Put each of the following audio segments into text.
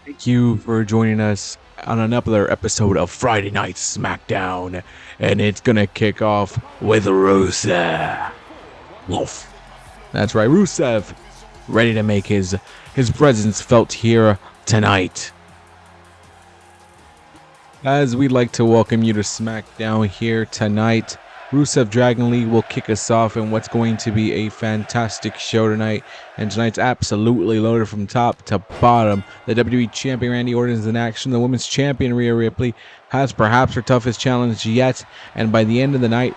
Thank you for joining us on another episode of Friday Night SmackDown, and it's gonna kick off with Rusev. Wolf. That's right, Rusev, ready to make his presence felt here tonight. As we'd like to welcome you to SmackDown here tonight, Rusev Dragon Lee will kick us off in what's going to be a fantastic show tonight. And tonight's absolutely loaded from top to bottom. The WWE Champion Randy Orton is in action. The Women's Champion Rhea Ripley has perhaps her toughest challenge yet. And by the end of the night,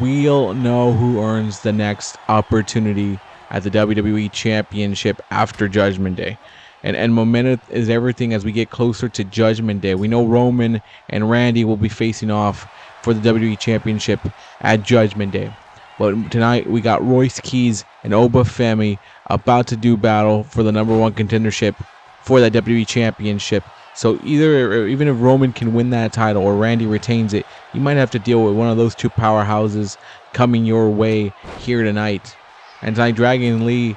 we'll know who earns the next opportunity at the WWE Championship after Judgment Day. And momentum is everything as we get closer to Judgment Day. We know Roman and Randy will be facing off for the WWE Championship at Judgment Day. But tonight we got Royce Keys and Oba Femi about to do battle for the #1 contendership for that WWE Championship. So even if Roman can win that title or Randy retains it, you might have to deal with one of those two powerhouses coming your way here tonight. And tonight Dragon Lee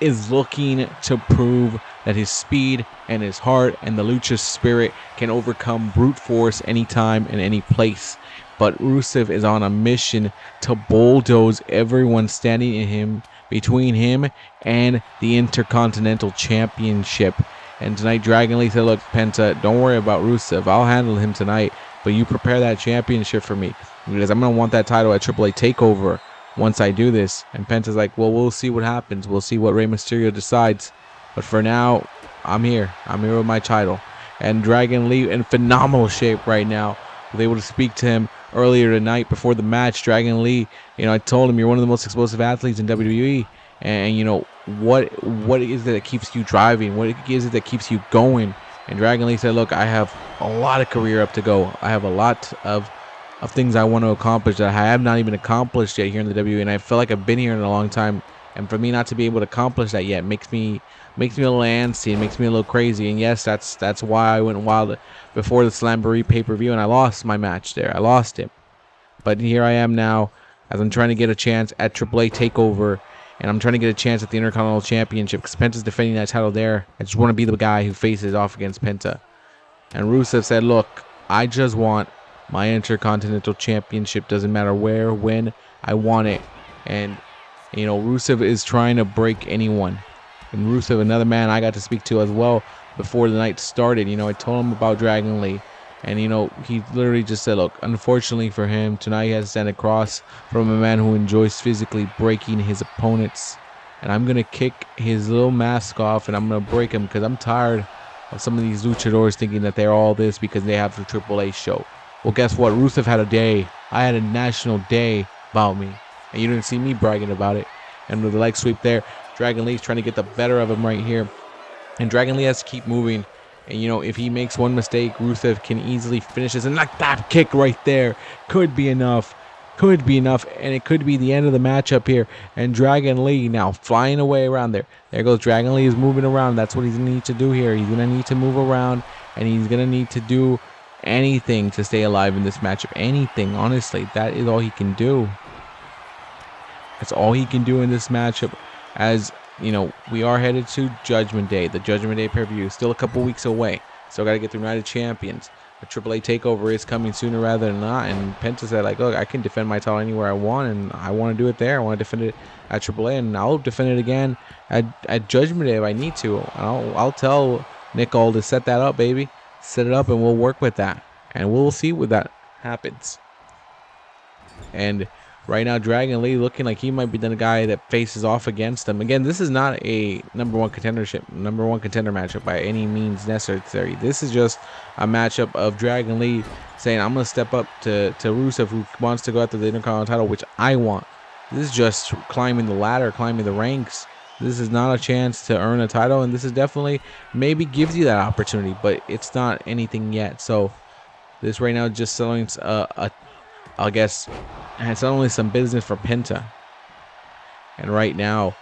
is looking to prove that his speed and his heart and the lucha spirit can overcome brute force anytime and any place. But Rusev is on a mission to bulldoze everyone standing in him between him and the Intercontinental Championship. And tonight Dragon Lee said, look, Penta, don't worry about Rusev. I'll handle him tonight, but you prepare that championship for me because I'm going to want that title at AAA TakeOver once I do this. And Penta's like, well, we'll see what happens. We'll see what Rey Mysterio decides. But for now, I'm here. I'm here with my title. And Dragon Lee in phenomenal shape right now. I was able to speak to him earlier tonight before the match. Dragon Lee, I told him you're one of the most explosive athletes in WWE. And, what is it that keeps you driving? What is it that keeps you going? And Dragon Lee said, look, I have a lot of career up to go. I have a lot of things I want to accomplish that I have not even accomplished yet here in the WWE. And I feel like I've been here in a long time. And for me not to be able to accomplish that yet makes me a little antsy. It makes me a little crazy. And yes, that's why I went wild before the Slamboree pay-per-view and I lost my match there. I lost it. But here I am now as I'm trying to get a chance at AAA TakeOver. And I'm trying to get a chance at the Intercontinental Championship because Penta's defending that title there. I just want to be the guy who faces off against Penta. And Rusev said, look, I just want my Intercontinental Championship. Doesn't matter where, when, I want it. And, Rusev is trying to break anyone. And Rusev, another man I got to speak to as well before the night started. I told him about Dragon Lee. And, he literally just said, look, unfortunately for him, tonight he has to stand across from a man who enjoys physically breaking his opponents. And I'm going to kick his little mask off and I'm going to break him because I'm tired of some of these luchadors thinking that they're all this because they have the AAA show. Well, guess what? Rusev had a day. I had a national day about me. And you didn't see me bragging about it. And with the leg sweep there, Dragon Lee's trying to get the better of him right here. And Dragon Lee has to keep moving. And, if he makes one mistake, Rusev can easily finish this. And like that kick right there could be enough. Could be enough. And it could be the end of the matchup here. And Dragon Lee now flying away around there. There goes Dragon Lee is moving around. That's what he's going to need to do here. He's going to need to move around. And he's going to need to do anything to stay alive in this matchup. Anything. Honestly, that is all he can do. That's all he can do in this matchup. As we are headed to Judgment Day. The Judgment Day pay-per-view. Still a couple weeks away. Still got to get through Night of Champions. The AAA TakeOver is coming sooner rather than not. And Penta said, look, I can defend my title anywhere I want. And I want to do it there. I want to defend it at AAA. And I'll defend it again at Judgment Day if I need to. I'll tell Nicole to set that up, baby. Set it up and we'll work with that. And we'll see what that happens. And right now, Dragon Lee looking like he might be the guy that faces off against him. Again, this is not a #1 contender matchup by any means necessary. This is just a matchup of Dragon Lee saying, I'm going to step up to Rusev, who wants to go after the Intercontinental title, which I want. This is just climbing the ladder, climbing the ranks. This is not a chance to earn a title, and this is definitely maybe gives you that opportunity, but it's not anything yet. So this right now is just selling I guess it's only some business for Penta. And right now,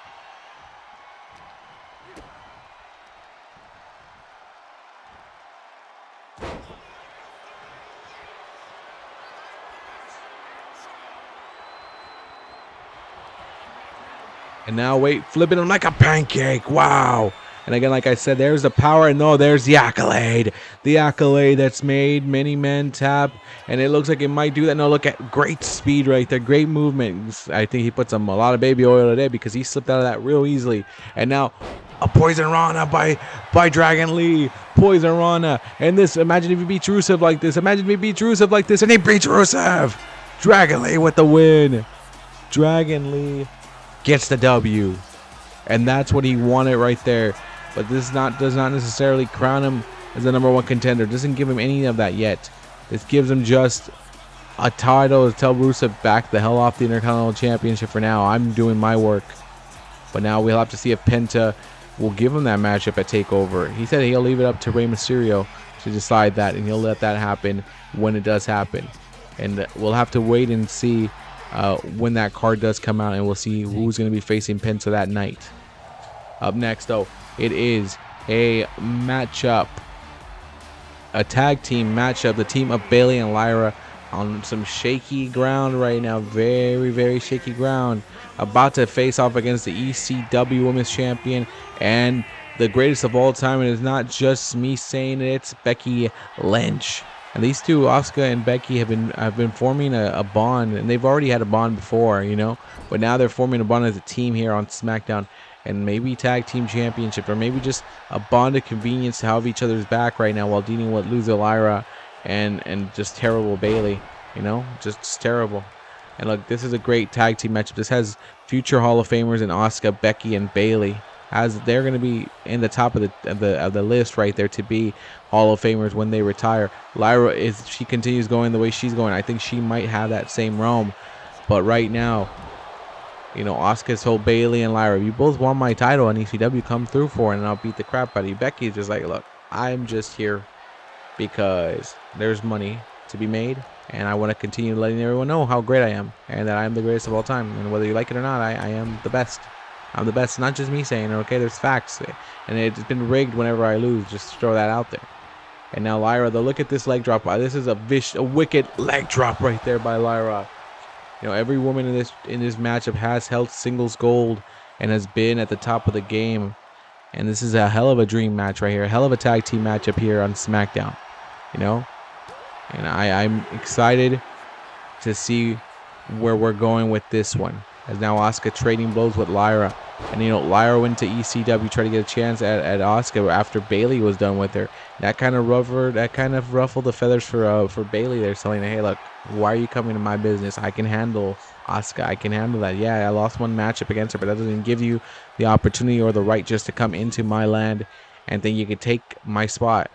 and now wait, flipping him like a pancake. Wow. And again, like I said, there's the power, and no, there's the accolade. The accolade that's made many men tap, and it looks like it might do that. No, look at great speed right there, great movement. I think he put a lot of baby oil today because he slipped out of that real easily. And now a Poison Rana by Dragon Lee. Poison Rana. And this, imagine if he beats Rusev like this. Imagine if he beats Rusev like this, and he beats Rusev. Dragon Lee with the win. Dragon Lee gets the W. And that's what he wanted right there. But this does not necessarily crown him as the #1 contender. Doesn't give him any of that yet. This gives him just a title to tell Rusev back the hell off the Intercontinental Championship for now. I'm doing my work. But now we'll have to see if Penta will give him that matchup at TakeOver. He said he'll leave it up to Rey Mysterio to decide that, and he'll let that happen when it does happen. And we'll have to wait and see when that card does come out, and we'll see who's going to be facing Penta that night. Up next, though, it is a matchup, a tag team matchup. The team of Bayley and Lyra on some shaky ground right now. Very, very shaky ground. About to face off against the ECW Women's Champion and the greatest of all time. And it's not just me saying it, it's Becky Lynch. And these two, Asuka and Becky, have been forming a bond. And they've already had a bond before, you know. But now they're forming a bond as a team here on SmackDown. And maybe tag team championship, or maybe just a bond of convenience to have each other's back right now while dealing with loser Lyra and just terrible Bayley, you know, just terrible. And look, this is a great tag team matchup. This has future Hall of Famers in Asuka, Becky, and Bayley, as they're going to be in the top of the list right there to be Hall of Famers when they retire. Lyra, if she continues going the way she's going, I think she might have that same realm. But right now, you know, Asuka's told Bayley and Lyra, you both want my title on ECW, come through for it and I'll beat the crap out of you. Becky's just like, look, I'm just here because there's money to be made, and I want to continue letting everyone know how great I am and that I'm the greatest of all time. And whether you like it or not, I am the best. I'm the best. Not just me saying it, okay? There's facts. And it's been rigged whenever I lose. Just throw that out there. And now Lyra, though, look at this leg drop. This is a wicked leg drop right there by Lyra. You know, every woman in this matchup has held singles gold and has been at the top of the game. And this is a hell of a dream match right here. A hell of a tag team matchup here on SmackDown. You know? And I'm excited to see where we're going with this one. As now Asuka trading blows with Lyra. And, you know, Lyra went to ECW, tried to get a chance at Asuka after Bayley was done with her. That kind of ruffled the feathers for Bayley. They're telling her, hey, look, why are you coming to my business? I can handle Asuka. I can handle that. Yeah, I lost one matchup against her, but that doesn't give you the opportunity or the right just to come into my land and think you could take my spot.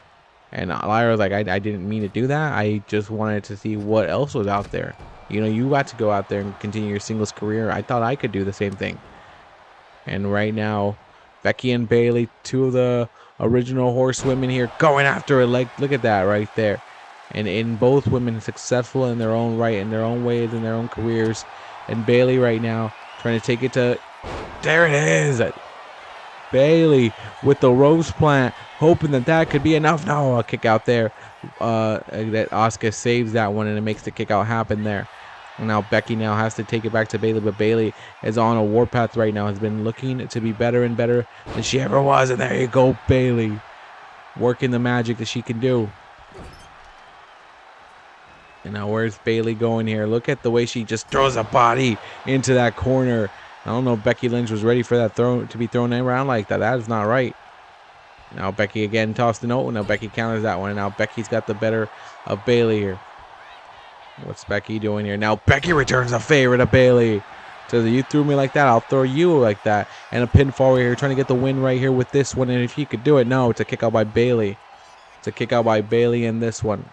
And Lyra was like, I didn't mean to do that. I just wanted to see what else was out there. You know, you got to go out there and continue your singles career. I thought I could do the same thing. And right now, Becky and Bayley, two of the original horsewomen here, going after it. Like, look at that right there. And in both women successful in their own right, in their own ways, in their own careers. And Bayley right now trying to take it to, there it is. Bayley with the rose plant, hoping that could be enough. No, a kick out there. That Asuka saves that one, and it makes the kick out happen there. And now Becky now has to take it back to Bayley, but Bayley is on a warpath right now. Has been looking to be better and better than she ever was. And there you go, Bayley, working the magic that she can do. And now where's Bayley going here? Look at the way she just throws a body into that corner. I don't know if Becky Lynch was ready for that throw to be thrown around like that. That is not right. Now Becky again tossed the note. Now Becky counters that one. And now Becky's got the better of Bayley here. What's Becky doing here? Now Becky returns a favor to Bayley. Says, you threw me like that, I'll throw you like that. And a pinfall right here, trying to get the win right here with this one. And if he could do it, no, it's a kick out by Bayley. It's a kick out by Bayley in this one.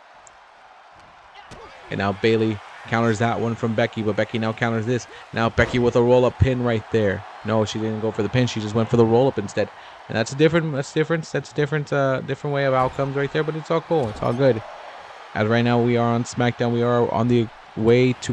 And now Bayley counters that one from Becky, but Becky now counters this. Now Becky with a roll-up pin right there. No, she didn't go for the pin. She just went for the roll-up instead. And that's a different way of outcomes right there, but it's all cool. It's all good. As right now we are on SmackDown. We are on the way to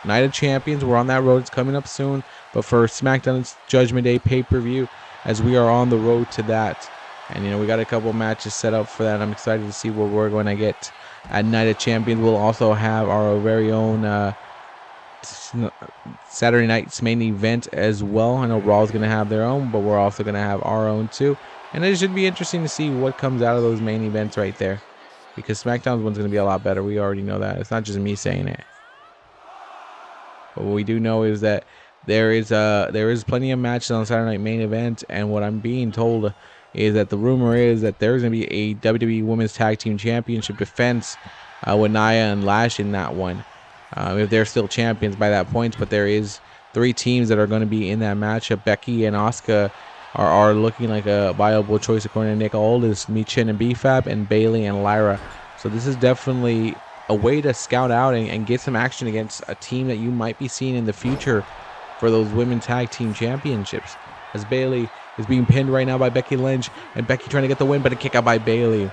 Night of Champions. We're on that road. It's coming up soon. But for SmackDown, it's Judgment Day pay-per-view as we are on the road to that. And, you know, we got a couple matches set up for that. I'm excited to see what we're going to get at Night of Champions. We'll also have our very own Saturday night's main event as well. I know Raw's going to have their own, but we're also going to have our own too. And it should be interesting to see what comes out of those main events right there, because SmackDown's one's going to be a lot better. We already know that. It's not just me saying it. But what we do know is that there is plenty of matches on Saturday Night Main Event, and what I'm being told is that the rumor is that there's going to be a WWE Women's Tag Team Championship defense with Nia and Lash in that one, if they're still champions by that point. But there is 3 teams that are going to be in that matchup. Becky and Asuka are looking like a viable choice according to Nick Aldis, Michin and BFAB, and Bayley and Lyra. So this is definitely a way to scout out and get some action against a team that you might be seeing in the future for those women's tag team championships. As Bayley is being pinned right now by Becky Lynch, and Becky trying to get the win, but a kick out by Bayley.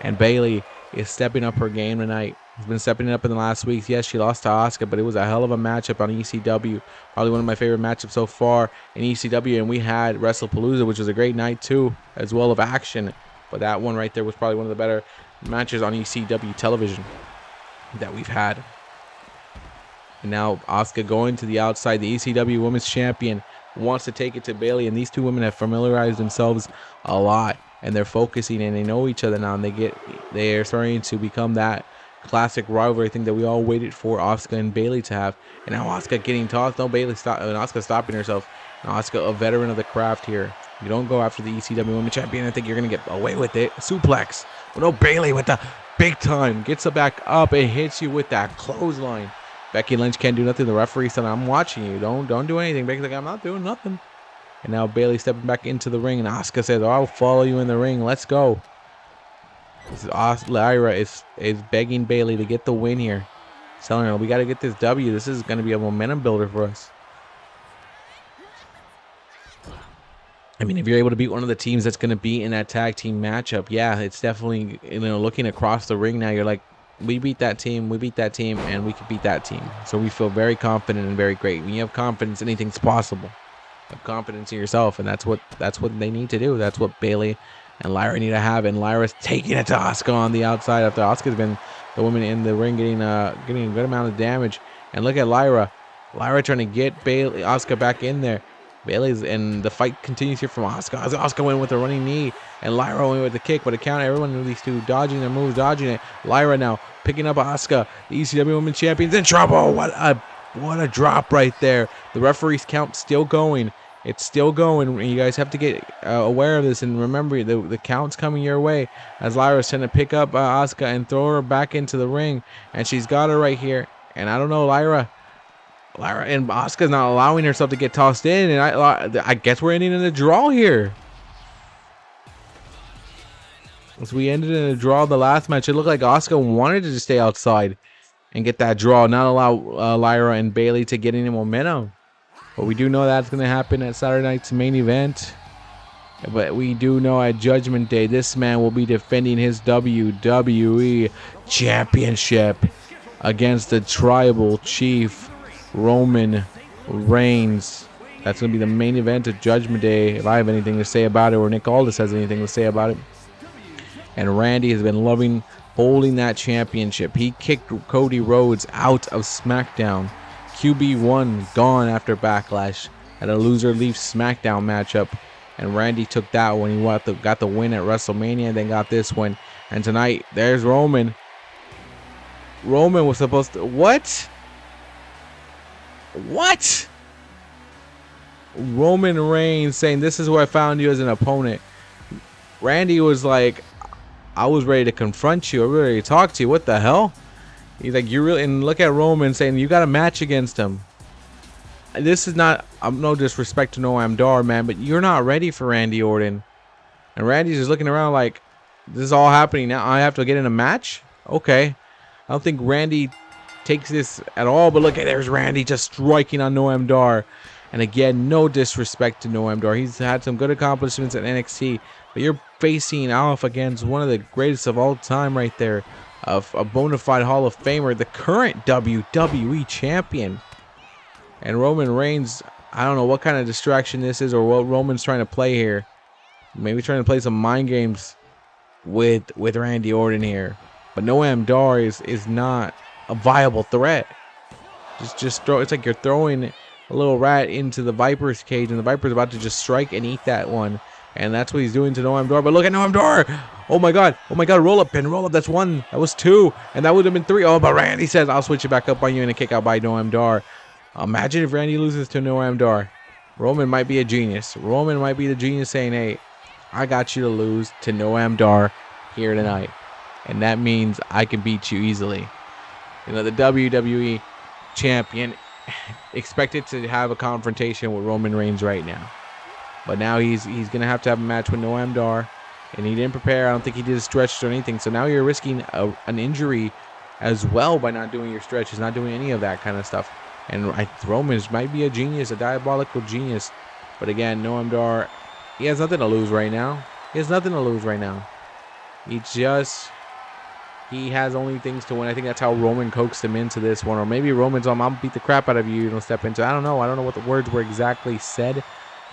And Bayley is stepping up her game tonight. She's been stepping it up in the last weeks. Yes, she lost to Asuka, but it was a hell of a matchup on ECW. Probably one of my favorite matchups so far in ECW. And we had WrestlePalooza, which was a great night too, as well of action. But that one right there was probably one of the better matches on ECW television that we've had. And now Asuka going to the outside. The ECW Women's Champion wants to take it to Bayley, and these two women have familiarized themselves a lot, and they're focusing and they know each other now, and they're starting to become that classic rivalry thing that we all waited for Asuka and Bayley to have. And now Asuka getting tossed. No, Bayley and Asuka stopping herself. And Asuka, a veteran of the craft here. You don't go after the ECW Women's Champion. I think you're gonna get away with it. Suplex. But no, Bayley with the big time gets it back up and hits you with that clothesline. Becky Lynch can't do nothing. The referee said, "I'm watching you. Don't do anything." Becky's like, "I'm not doing nothing." And now Bayley stepping back into the ring, and Asuka says, "Oh, I'll follow you in the ring. Let's go." This is Lyra is begging Bayley to get the win here, telling her, "We got to get this W. This is going to be a momentum builder for us." I mean, if you're able to beat one of the teams that's going to be in that tag team matchup, yeah, it's definitely, looking across the ring now, you're like, we beat that team, and we can beat that team. So we feel very confident and very great. When you have confidence, anything's possible. Have confidence in yourself, and that's what they need to do. That's what Bayley and Lyra need to have. And Lyra's taking it to Asuka on the outside after Asuka's been the woman in the ring getting a good amount of damage. And look at Lyra trying to get Asuka back in there. And the fight continues here from Asuka. Asuka went with a running knee, and Lyra went with the kick, but it counted. Everyone in these two dodging their moves, dodging it. Lyra now picking up Asuka. The ECW Women's Champion's in trouble. What a drop right there. The referee's count still going. It's still going. You guys have to get aware of this, and remember the count's coming your way as Lyra's trying to pick up Asuka and throw her back into the ring, and she's got her right here. And I don't know, Lyra and Asuka's not allowing herself to get tossed in, and I guess we're ending in a draw here. As we ended in a draw the last match, it looked like Asuka wanted to just stay outside and get that draw, not allow Lyra and Bayley to get any momentum. But we do know that's going to happen at Saturday night's main event. But we do know at Judgment Day, this man will be defending his WWE Championship against the Tribal Chief Roman Reigns. That's going to be the main event of Judgment Day, if I have anything to say about it, or Nick Aldis has anything to say about it. And Randy has been loving holding that championship. He kicked Cody Rhodes out of SmackDown. QB1 gone after Backlash at a loser leaves SmackDown matchup. And Randy took that one. He got the win at WrestleMania, and then got this one. And tonight, there's Roman. Roman was supposed to... What? Roman Reigns saying, "This is where I found you as an opponent." Randy was like, "I was ready to confront you. I was ready to talk to you. What the hell?" He's like, "You really..." And look at Roman saying, "You got a match against him." This is not... no disrespect to Noam Dar, man, but you're not ready for Randy Orton. And Randy's just looking around like, this is all happening now. I have to get in a match? Okay. I don't think Randy takes this at all, but look at, there's Randy just striking on Noam Dar. And again, no disrespect to Noam Dar. He's had some good accomplishments at NXT, but you're facing off against one of the greatest of all time right there, of a bona fide Hall of Famer, the current WWE Champion. And Roman Reigns, I don't know what kind of distraction this is, or what Roman's trying to play here. Maybe trying to play some mind games with Randy Orton here. But Noam Dar is not a viable threat. Just throw. It's like you're throwing a little rat into the Viper's cage, and the Viper's about to just strike and eat that one. And that's what he's doing to Noam Dar. But look at Noam Dar. Oh my God. Oh my God. Roll up, pin. Roll up. That's 1. That was 2. And that would have been 3. Oh, but Randy says, I'll switch it back up on you, and a kick out by Noam Dar. Imagine if Randy loses to Noam Dar. Roman might be a genius. Roman might be the genius saying, hey, I got you to lose to Noam Dar here tonight. And that means I can beat you easily. You know, the WWE Champion expected to have a confrontation with Roman Reigns right now. But now he's going to have a match with Noam Dar. And he didn't prepare. I don't think he did a stretch or anything. So now you're risking an injury as well by not doing your stretches, not doing any of that kind of stuff. And Roman might be a genius, a diabolical genius. But again, Noam Dar, he has nothing to lose right now. He has nothing to lose right now. He has only things to win. I think that's how Roman coaxed him into this one. Or maybe Roman's I'll beat the crap out of you. You don't step into. I don't know. I don't know what the words were exactly said.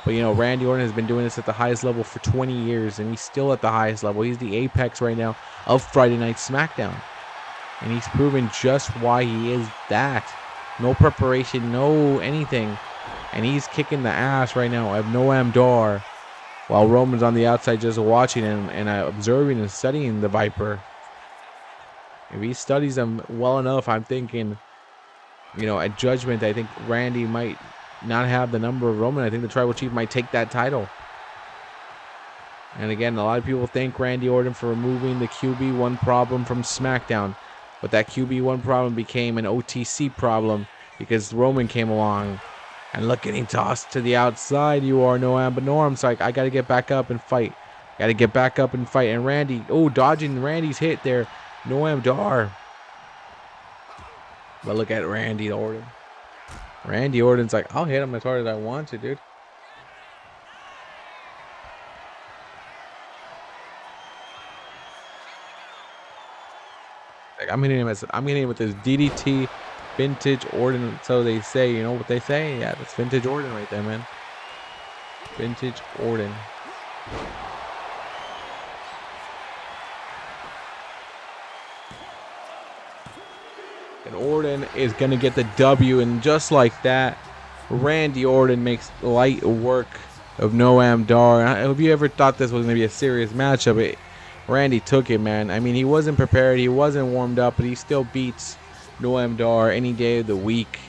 But, you know, Randy Orton has been doing this at the highest level for 20 years. And he's still at the highest level. He's the apex right now of Friday Night SmackDown. And he's proven just why he is that. No preparation, no anything. And he's kicking the ass right now of Noam Dar. While Roman's on the outside just watching and observing and studying the Viper. If he studies him well enough, I'm thinking, you know, at Judgment, I think Randy might not have the number of Roman. I think the Tribal Chief might take that title. And again, a lot of people thank Randy Orton for removing the QB1 problem from SmackDown. But that QB1 problem became an OTC problem because Roman came along. And look, getting tossed to the outside. You are Noam, but Norm's like, I got to get back up and fight. Got to get back up and fight. And Randy, dodging Randy's hit there. Noam Dar. But look at Randy Orton. Randy Orton's like, I'll hit him as hard as I want to, dude. Like, I'm hitting him with this DDT vintage Orton. So they say, you know what they say? Yeah, that's vintage Orton right there, man. Vintage Orton. And Orton is going to get the W. And just like that, Randy Orton makes light work of Noam Dar. Have you ever thought this was going to be a serious matchup? Randy took it, man. I mean, he wasn't prepared. He wasn't warmed up, but he still beats Noam Dar any day of the week.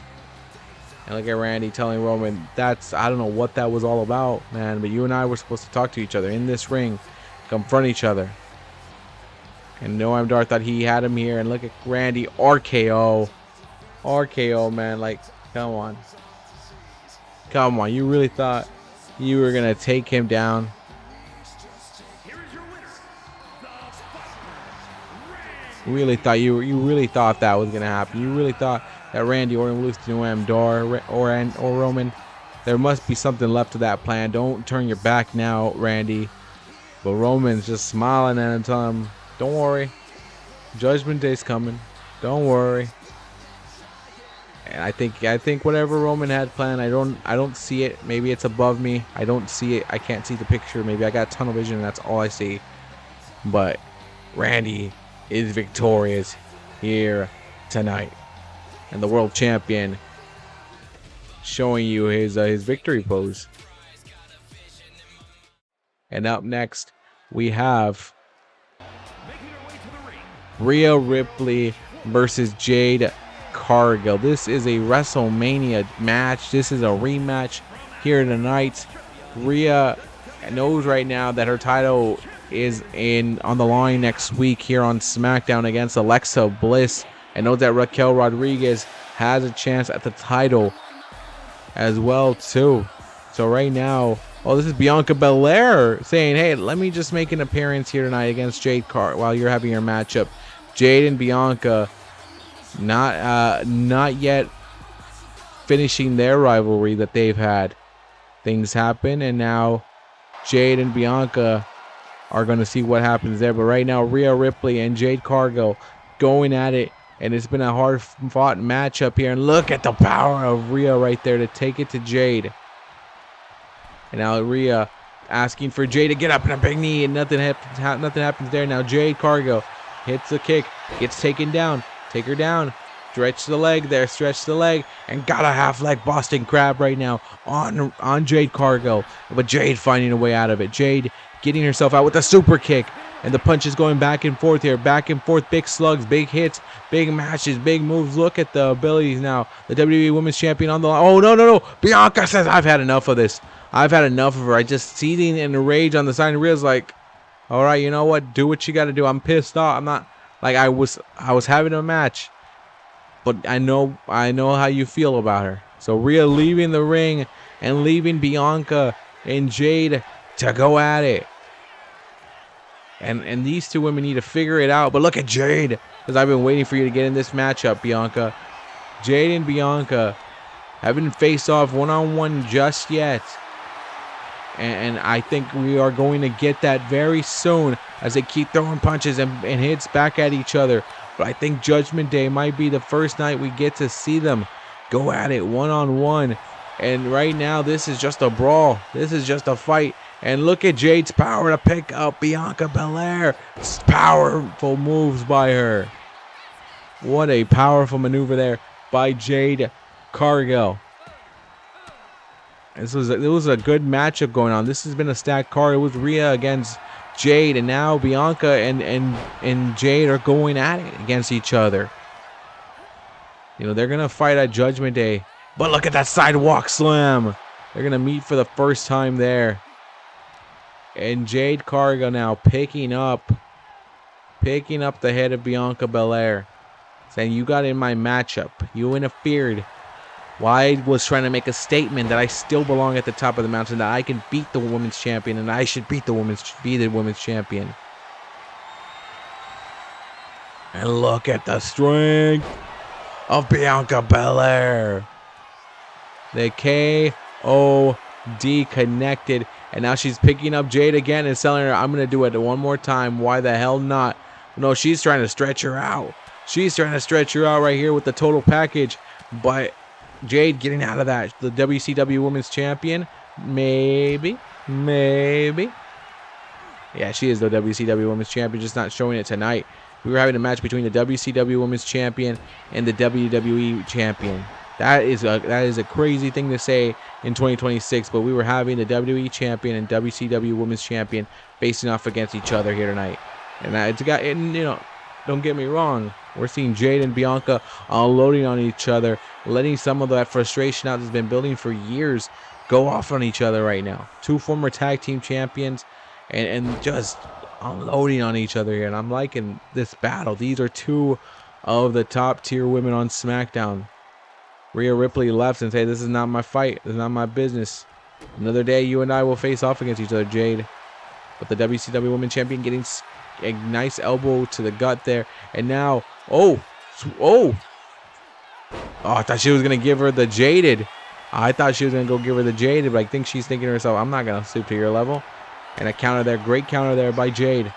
And look at Randy telling Roman, I don't know what that was all about, man, but you and I were supposed to talk to each other in this ring, confront each other. And Noam Dar thought he had him here. And look at Randy, RKO. RKO, man. Like, come on. Come on. You really thought you were going to take him down? Really thought you really thought that was going to happen. You really thought that Randy Orton would lose to Noam Dar or Roman. There must be something left to that plan. Don't turn your back now, Randy. But Roman's just smiling at him, telling him, don't worry. Judgment Day's coming. Don't worry. And I think whatever Roman had planned, I don't see it. Maybe it's above me. I don't see it. I can't see the picture. Maybe I got tunnel vision and that's all I see. But Randy is victorious here tonight. And the world champion showing you his victory pose. And up next, we have Rhea Ripley versus Jade Cargill. This is a WrestleMania match. This is a rematch here tonight. Rhea knows right now that her title is on the line next week here on SmackDown against Alexa Bliss, and knows that Raquel Rodriguez has a chance at the title as well too. So right now, this is Bianca Belair saying, hey, let me just make an appearance here tonight against Jade Cargill while you're having your matchup. Jade and Bianca not yet finishing their rivalry that they've had. Things happen, and now Jade and Bianca are going to see what happens there. But right now, Rhea Ripley and Jade Cargill going at it, and it's been a hard-fought matchup here. And look at the power of Rhea right there to take it to Jade. And now Rhea asking for Jade to get up in a big knee, and nothing happens there. Now Jade Cargill hits the kick, gets taken down. Take her down. Stretch the leg there, stretch the leg, and got a half leg Boston Crab right now on Jade Cargill. But Jade finding a way out of it. Jade getting herself out with a super kick. And the punches going back and forth here. Back and forth, big slugs, big hits, big matches, big moves. Look at the abilities now. The WWE Women's Champion on the line. Oh, no. Bianca says, I've had enough of this. I've had enough of her. I just seething in rage on the side. And Rhea's like, all right, you know what? Do what you got to do. I'm pissed off. I'm not like I was having a match. But I know how you feel about her. So Rhea leaving the ring and leaving Bianca and Jade to go at it. And these two women need to figure it out. But look at Jade, because I've been waiting for you to get in this matchup, Bianca. Jade and Bianca haven't faced off one-on-one just yet. And I think we are going to get that very soon as they keep throwing punches and hits back at each other. But I think Judgment Day might be the first night we get to see them go at it one-on-one. And right now, this is just a brawl. This is just a fight. And look at Jade's power to pick up Bianca Belair. Powerful moves by her. What a powerful maneuver there by Jade Cargill. It was a good matchup going on. This has been a stacked card. It was Rhea against Jade, and now Bianca and Jade are going at it against each other. You know, they're going to fight at Judgment Day. But look at that sidewalk slam. They're going to meet for the first time there. And Jade Cargill now picking up the head of Bianca Belair. Saying, you got in my matchup. You interfered. Well, I was trying to make a statement that I still belong at the top of the mountain, that I can beat the women's champion, and I should be the women's champion. And look at the strength of Bianca Belair. The KOD connected, and now she's picking up Jade again and telling her, I'm going to do it one more time. Why the hell not? No, she's trying to stretch her out. She's trying to stretch her out right here with the total package, but Jade getting out of that. The WCW Women's Champion. Maybe. Yeah, she is the WCW Women's Champion, just not showing it tonight. We were having a match between the WCW Women's Champion and the WWE Champion. That is a crazy thing to say in 2026, but we were having the WWE Champion and WCW Women's Champion facing off against each other here tonight. And don't get me wrong. We're seeing Jade and Bianca unloading on each other, letting some of that frustration out that's been building for years go off on each other right now. Two former tag team champions and just unloading on each other here. And I'm liking this battle. These are two of the top tier women on SmackDown. Rhea Ripley left and said, this is not my fight. This is not my business. Another day you and I will face off against each other, Jade. But the WCW Women's Champion getting a nice elbow to the gut there. And now, oh, I thought she was going to give her the Jaded. I thought she was going to go give her the Jaded, but I think she's thinking to herself, I'm not going to stoop to your level. And a counter there, great counter there by Jade.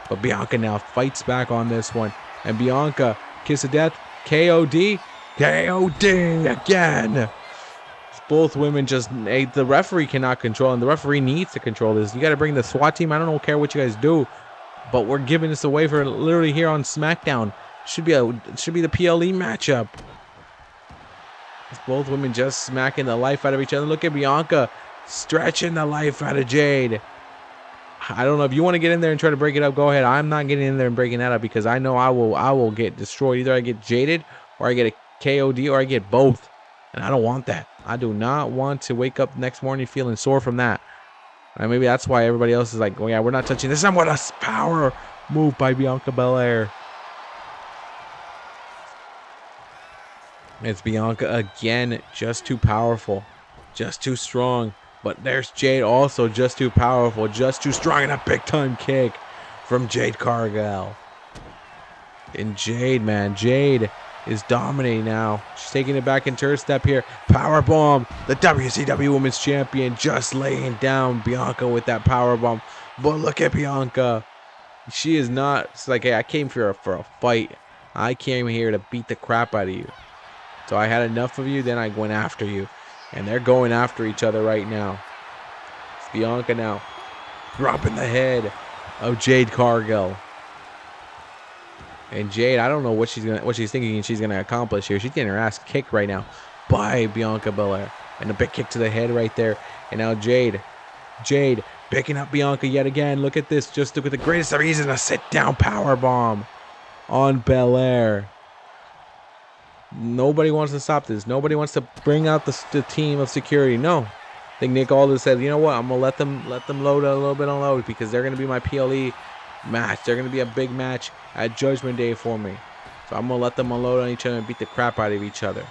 But Bianca now fights back on this one. And Bianca, kiss of death, KOD again. Both women the referee cannot control, and the referee needs to control this. You got to bring the SWAT team. I don't care what you guys do, but we're giving this away for literally here on SmackDown. Should be the PLE matchup. It's both women just smacking the life out of each other. Look at Bianca stretching the life out of Jade. I don't know if you want to get in there and try to break it up. Go ahead. I'm not getting in there and breaking that up because I know I will get destroyed. Either I get jaded or I get a KOD or I get both, and I don't want that. I do not want to wake up the next morning feeling sore from that. And maybe that's why everybody else is like, oh yeah, we're not touching this. What a power move by Bianca Belair. It's Bianca again, just too powerful, just too strong. But there's Jade, also just too powerful, just too strong, and a big time kick from Jade Cargill. And Jade, man, Jade is dominating now. She's taking it back into her step here. Powerbomb. The WCW Women's Champion just laying down Bianca with that powerbomb. But look at Bianca. She is not. It's like, hey, I came here for a fight. I came here to beat the crap out of you. So I had enough of you, then I went after you. And they're going after each other right now. It's Bianca now dropping the head of Jade Cargill. And Jade, I don't know what she's thinking she's gonna accomplish here. She's getting her ass kicked right now by Bianca Belair. And a big kick to the head right there. And now Jade picking up Bianca yet again. Look at this. Just with the greatest of reason, a sit-down power bomb on Belair. Nobody wants to stop this. Nobody wants to bring out the team of security. No. I think Nick Aldis said, you know what? I'm gonna let them load a little bit on load because they're gonna be my PLE match. They're gonna be a big match at Judgment Day for me. So I'm gonna let them unload on each other and beat the crap out of each other.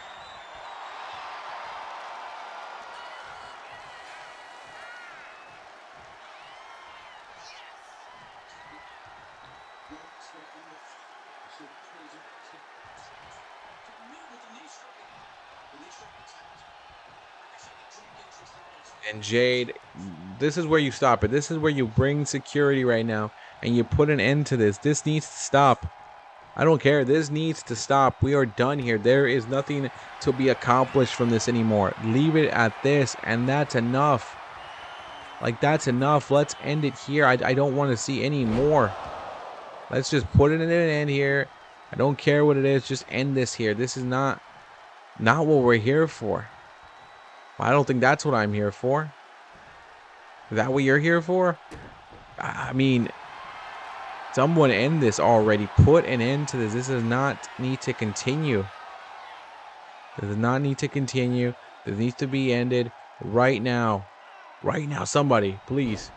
And Jade, this is where you stop it. This is where you bring security right now and you put an end to this. This needs to stop. I don't care. This needs to stop. We are done here. There is nothing to be accomplished from this anymore. Leave it at this, and that's enough. Like, that's enough. Let's end it here. I don't want to see any more. Let's just put it in an end here. I don't care what it is. Just end this here. This is not what we're here for. I don't think that's what I'm here for. Is that what you're here for? I mean, someone end this already. Put an end to this. This does not need to continue. This does not need to continue. This needs to be ended right now. Right now, somebody, please.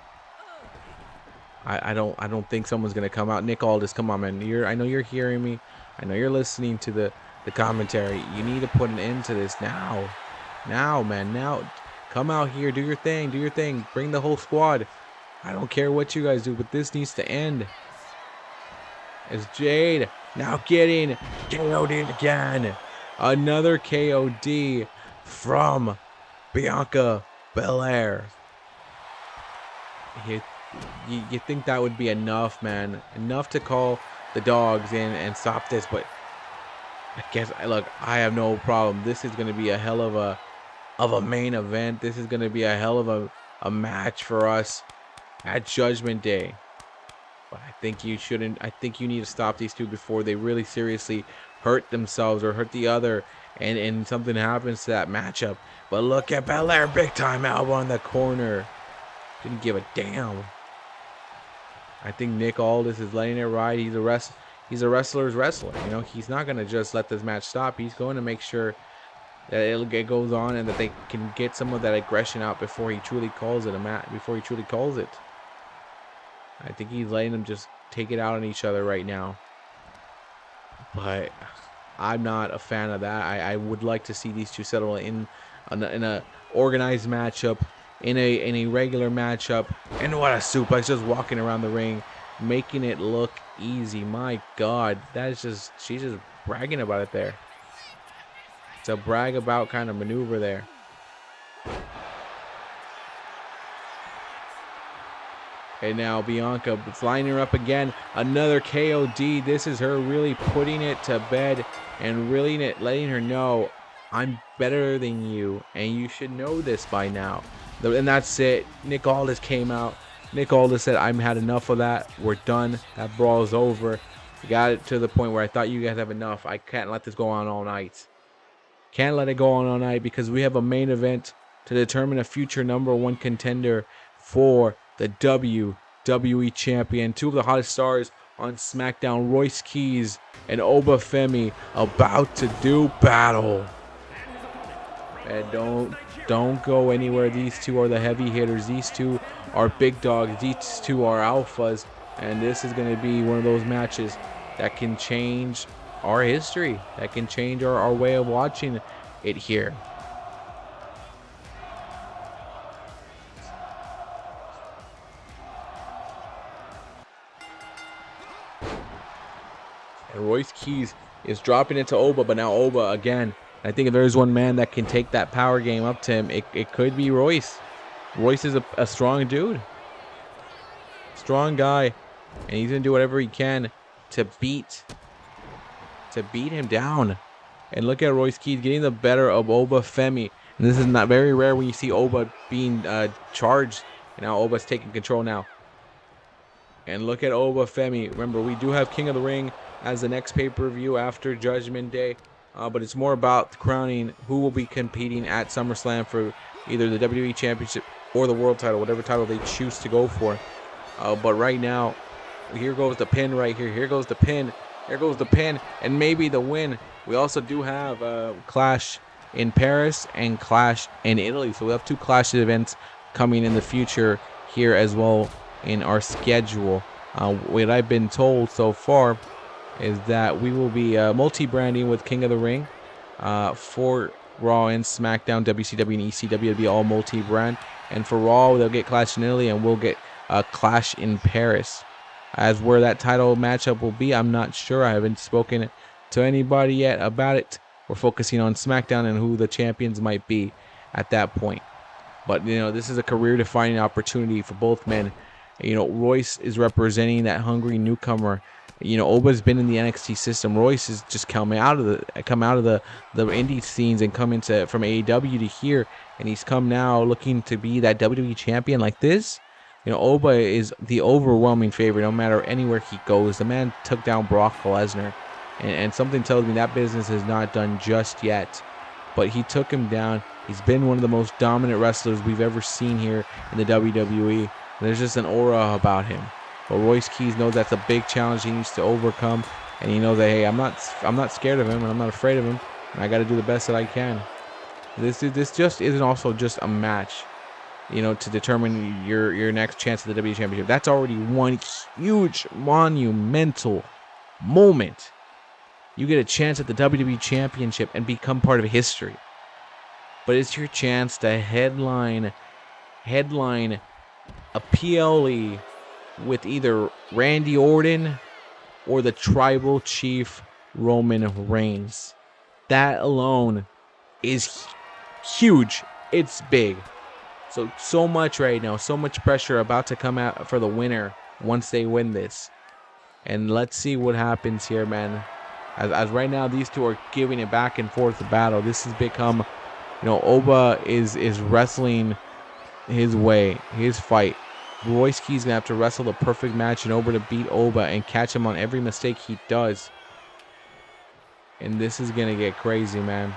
I don't think someone's gonna come out. Nick Aldis, come on, man. I know you're hearing me. I know you're listening to the commentary. You need to put an end to this now. Now, man, now. Come out here, do your thing, Bring the whole squad. I don't care what you guys do, but this needs to end. It's Jade now getting KO'd again. Another KOD from Bianca Belair. You think that would be enough, man? Enough to call the dogs in and stop this, but I guess, look, I have no problem. This is going to be a hell of a main event. This is going to be a hell of a match for us at Judgment Day. But I think you shouldn't. I think you need to stop these two before they really seriously hurt themselves or hurt the other, and something happens to that matchup. But look at Belair, big time elbow in the corner. Didn't give a damn. I think Nick Aldis is letting it ride. He's a wrestler's wrestler. You know, he's not gonna just let this match stop. He's going to make sure that it goes on and that they can get some of that aggression out before he truly calls it a match. Before he truly calls it. I think he's letting them just take it out on each other right now. But I'm not a fan of that. I would like to see these two settle in a organized matchup, in a regular matchup. And what a suplex, just walking around the ring, making it look easy. My God, she's just bragging about it there. It's a brag about kind of maneuver there. And now Bianca lining her up again. Another KOD. This is her really putting it to bed and really letting her know, I'm better than you, and you should know this by now. And that's it. Nick Aldis came out. Nick Aldis said, I've had enough of that. We're done. That brawl is over. We got it to the point where I thought you guys have enough. I can't let this go on all night. Can't let it go on all night because we have a main event to determine a future #1 contender for the WWE Champion. Two of the hottest stars on SmackDown, Royce Keys and Oba Femi, about to do battle. And don't go anywhere. These two are the heavy hitters. These two are big dogs. These two are alphas. And this is going to be one of those matches that can change our history, that can change our way of watching it here. And Royce Keys is dropping into Oba, but now Oba again. I think if there's one man that can take that power game up to him, it could be Royce. Royce is a strong dude. Strong guy. And he's going to do whatever he can to beat him down. And look at Royce Keys getting the better of Oba Femi. And this is not very rare when you see Oba being charged. And now Oba's taking control now. And look at Oba Femi. Remember, we do have King of the Ring as the next pay-per-view after Judgment Day. But it's more about crowning who will be competing at SummerSlam for either the WWE Championship or the World title, whatever title they choose to go for. But right now, here goes the pin right here. Here goes the pin. Here goes the pin. And maybe the win. We also do have Clash in Paris and Clash in Italy. So we have 2 Clash events coming in the future here as well in our schedule. What I've been told so far is that we will be multi-branding with King of the Ring for Raw and SmackDown, WCW and ECW. It'll be all multi-brand. And for Raw, they'll get Clash in Italy, and we'll get Clash in Paris. As where that title matchup will be, I'm not sure. I haven't spoken to anybody yet about it. We're focusing on SmackDown and who the champions might be at that point. But, you know, this is a career-defining opportunity for both men. You know, Royce is representing that hungry newcomer. You know, Oba's been in the NXT system. Royce has just come out of the indie scenes and come into from AEW to here, and he's come now looking to be that WWE champion like this. You know, Oba is the overwhelming favorite no matter anywhere he goes. The man took down Brock Lesnar, and something tells me that business is not done just yet. But he took him down. He's been one of the most dominant wrestlers we've ever seen here in the WWE. There's just an aura about him. But Royce Keys knows that's a big challenge he needs to overcome, and he knows that, hey, I'm not scared of him, and I'm not afraid of him, and I got to do the best that I can. This just isn't also just a match, you know, to determine your next chance at the WWE Championship. That's already one huge, monumental moment. You get a chance at the WWE Championship and become part of history. But it's your chance to headline a PLE with either Randy Orton or the Tribal Chief Roman Reigns. That alone is huge. It's big. So much right now, so much pressure about to come out for the winner once they win this. And let's see what happens here, man. As right now, these two are giving it back and forth the battle. This has become, you know, Oba is wrestling his way, his fight. Royce Keys gonna have to wrestle the perfect match in Oba to beat Oba and catch him on every mistake he does. And this is gonna get crazy, man.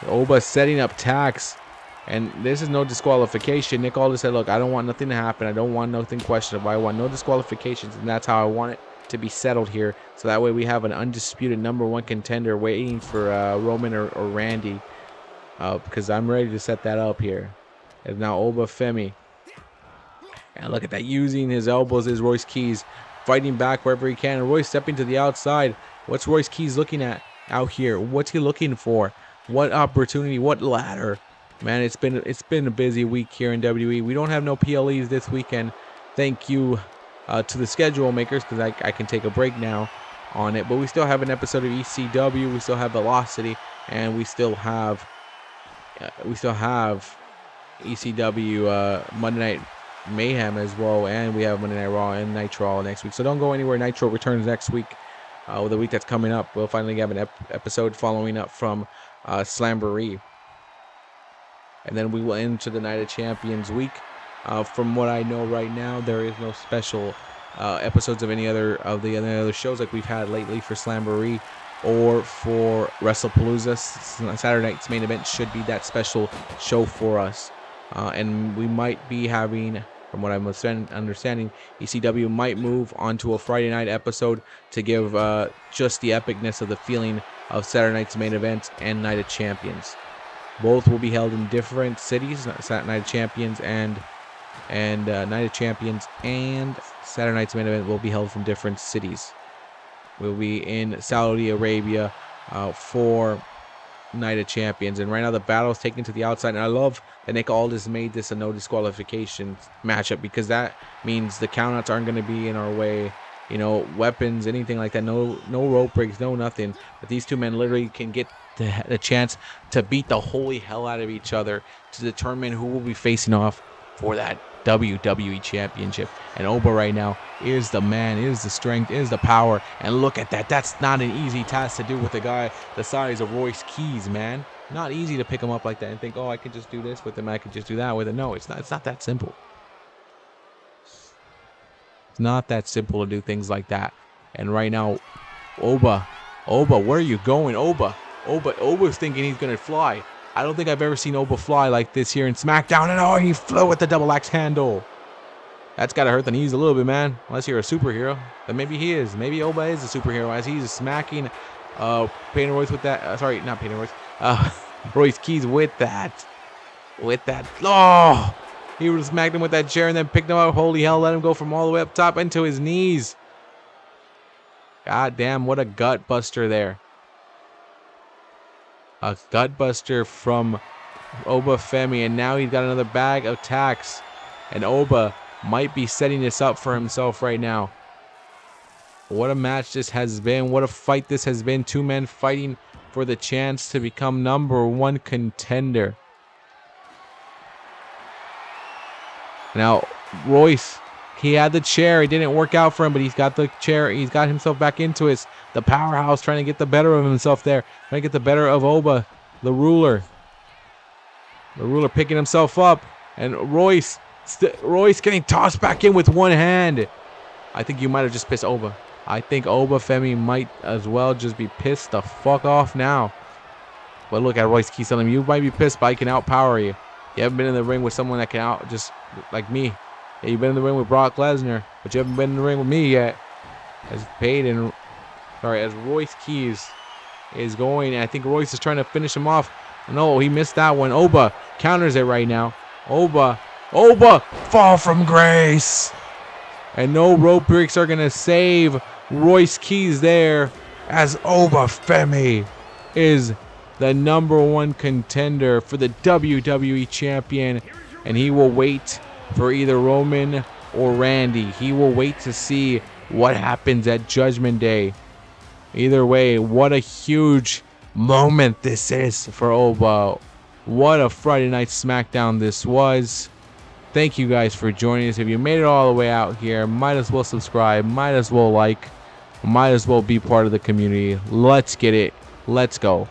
Oba setting up tax, and this is no disqualification. Nick Aldis said, look, I don't want nothing to happen. I don't want nothing questionable. I want no disqualifications, and that's how I want it to be settled here. So that way we have an undisputed #1 contender waiting for Roman or Randy, because I'm ready to set that up here. And now Oba Femi. And look at that, using his elbows is Royce Keys, fighting back wherever he can. And Royce stepping to the outside. What's Royce Keys looking at out here? What's he looking for? What opportunity? What ladder? Man, it's been a busy week here in WWE. We don't have no PLEs this weekend. Thank you to the schedule makers, because I can take a break now on it. But we still have an episode of ECW. We still have Velocity, and we still have ECW Monday Night Mayhem as well, and we have Monday Night Raw and Nitro next week. So don't go anywhere. Nitro returns next week. The week that's coming up, we'll finally have an episode following up from Slamboree. And then we will enter the Night of Champions week. From what I know right now, there is no special episodes of any other shows like we've had lately for Slamboree or for WrestlePalooza. Saturday night's main event should be that special show for us. And we might be having, from what I'm understanding, ECW might move onto a Friday night episode to give just the epicness of the feeling of Saturday night's main event and Night of Champions. Both will be held in different cities. Night of Champions and Night of Champions and Saturday night's main event will be held from different cities. We'll be in Saudi Arabia for Night of Champions, and right now the battle is taken to the outside. And I love that Nick Aldis made this a no disqualification matchup, because that means the countouts aren't going to be in our way. You know, weapons, anything like that. No rope breaks, no nothing. But these two men literally can get the chance to beat the holy hell out of each other to determine who will be facing off for that WWE Championship. And Oba right now is the man, is the strength, is the power. And look at that. That's not an easy task to do with a guy the size of Royce Keys, man. Not easy to pick him up like that and think, oh, I can just do this with him, I can just do that with him. No, it's not that simple. It's not that simple to do things like that. And right now, Oba, where are you going, Oba? Oba's thinking he's gonna fly. I don't think I've ever seen Oba fly like this here in SmackDown. And oh, he flew with the double axe handle. That's gotta hurt the knees a little bit, man. Unless you're a superhero, then maybe he is. Maybe Oba is a superhero as he's smacking Peyton Royce with that. Sorry, not Peyton Royce. Royce Keys with that. Oh, he would have smacked him with that chair and then picked him up. Holy hell, let him go from all the way up top into his knees. God damn, what a gut buster there. A gut buster from Oba Femi, and now he's got another bag of tacks. And Oba might be setting this up for himself right now. What a match this has been. What a fight this has been. Two men fighting for the chance to become #1 contender. Now, Royce, he had the chair. It didn't work out for him, but he's got the chair. He's got himself back into it. The powerhouse trying to get the better of himself there. Trying to get the better of Oba, the ruler. The ruler picking himself up. And Royce getting tossed back in with one hand. I think you might have just pissed Oba. I think Oba Femi might as well just be pissed the fuck off now. But look at Royce Keys telling him, you might be pissed, but I can outpower you. You haven't been in the ring with someone that can out, just like me. Yeah, you've been in the ring with Brock Lesnar, but you haven't been in the ring with me yet. As Royce Keys is going, and I think Royce is trying to finish him off. No, he missed that one. Oba counters it right now. Oba, fall from grace. And no rope breaks are going to save Royce Keys there, as Oba Femi is the #1 contender for the WWE Champion. And he will wait for either Roman or Randy. He will wait to see what happens at Judgment Day. Either way, what a huge moment this is for Oba. What a Friday night SmackDown this was. Thank you guys for joining us. If you made it all the way out here, might as well subscribe, might as well like, might as well be part of the community. Let's get it. Let's go.